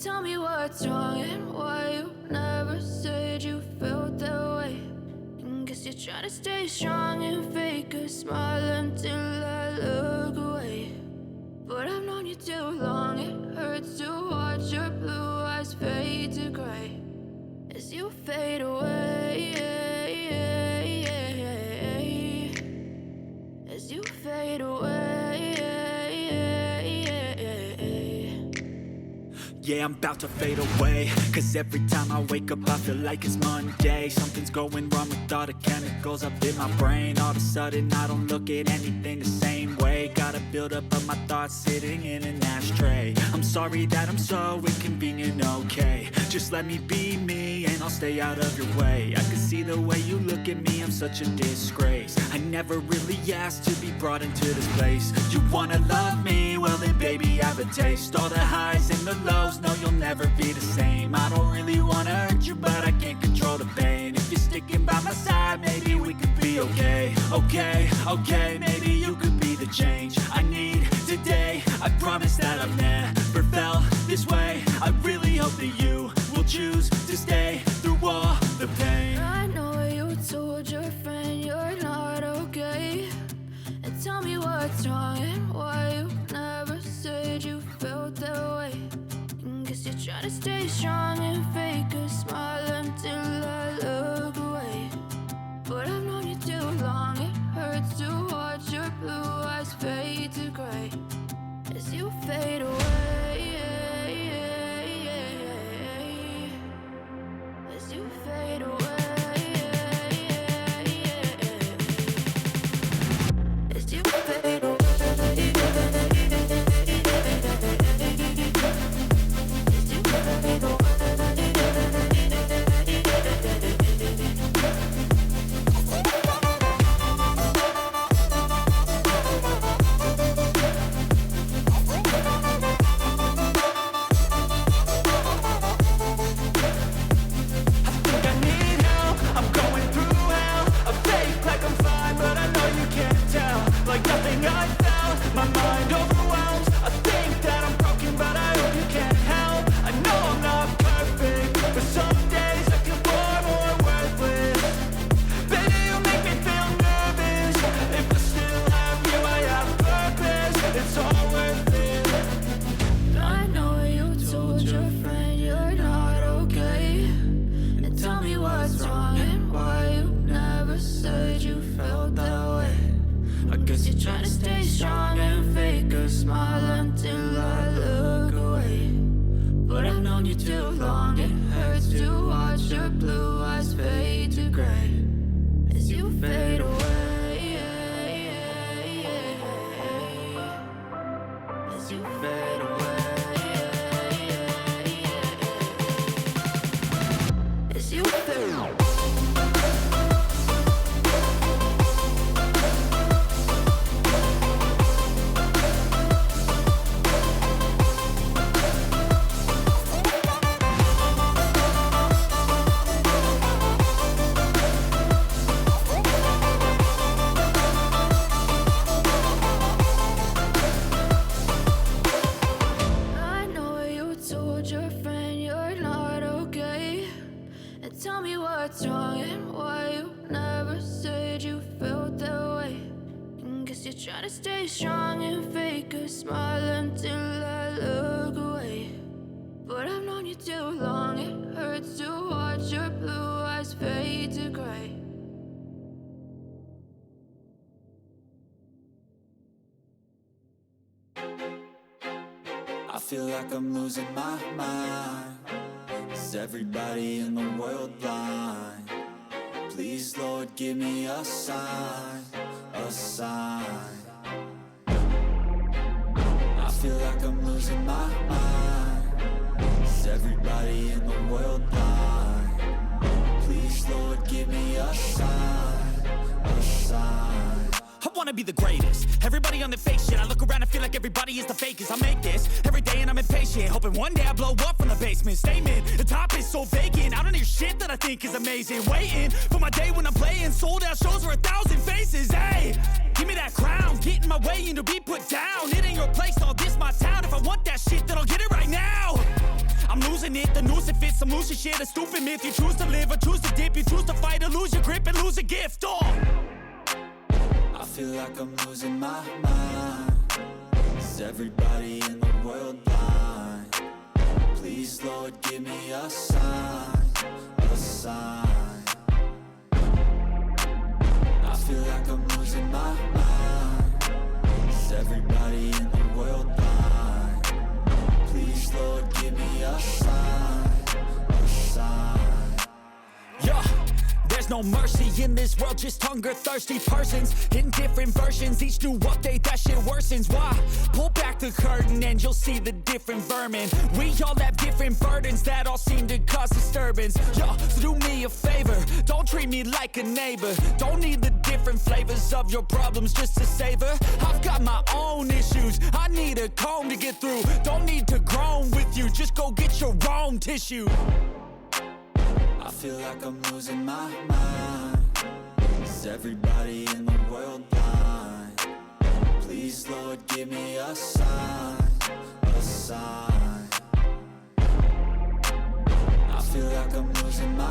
Tell me what's wrong and why you never said you felt that way. And guess you're trying to stay strong and fake a smile until I look away. But I've known you too long, it hurts to watch your blue eyes fade to gray as you fade away. As you fade away. Yeah, I'm about to fade away, cause every time I wake up I feel like it's Monday. Something's going wrong with all the chemicals up in my brain. All of a sudden I don't look at anything the same way. Got a buildup of my thoughts sitting in an ashtray. I'm sorry that I'm so inconvenient, okay. Just let me be me and I'll stay out of your way. I can see the way you look at me, I'm such a disgrace. I never really asked to be brought into this place. You wanna love me? Well then baby have a taste. All the highs and the lows, no you'll never be the same. I don't really wanna hurt you but I can't control the pain. If you're sticking by my side maybe we could be okay. Okay, maybe you could be the change I need today. I promise that I've never felt this way. I really hope that you will choose to stay through all the pain. I know you told your friend you're not okay. And tell me what's wrong and why you never said you felt that way. And guess you're trying to stay strong and fake a smile until I look away. But I've known you too long, it hurts to watch your blue eyes fade to gray as you fade away. As you fade away. As you fade away. I feel like I'm losing my mind. Is everybody in the world blind? Please, Lord, give me a sign, a sign. I feel like I'm losing my mind. Is everybody in the world blind? Please, Lord, give me a sign, a sign. I wanna be the greatest. Everybody on the fake shit. I look around and feel like everybody is the fakest. I make this every day and I'm impatient, hoping one day I blow up from the basement. Statement, the top is so vacant. I don't hear shit that I think is amazing. Waiting for my day when I'm playing sold out shows for 1,000 faces. Hey, give me that crown, get in my way and to be put down. It ain't your place, all this my town. If I want that shit, then I'll get it right now. I'm losing it. The noose it fits, some losing shit, a stupid myth. You choose to live or choose to dip. You choose to fight or lose your grip and lose a gift. Oh, I feel like I'm losing my mind. Is everybody in the world blind? Please, Lord, give me a sign, a sign. I feel like I'm losing my mind. Is everybody in the world blind? Please, Lord, give me a sign, a sign. yeah. There's no mercy in this world, just hunger-thirsty persons in different versions. Each new update, that shit worsens. Why? Pull back the curtain and you'll see the different vermin. We all have different burdens that all seem to cause disturbance. Yo, so do me a favor, don't treat me like a neighbor. Don't need the different flavors of your problems just to savor. I've got my own issues, I need a comb to get through. Don't need to groan with you, just go get your own tissue. I feel like I'm losing my mind. Is everybody in the world blind? Please, Lord, give me a sign, a sign. I feel like I'm losing my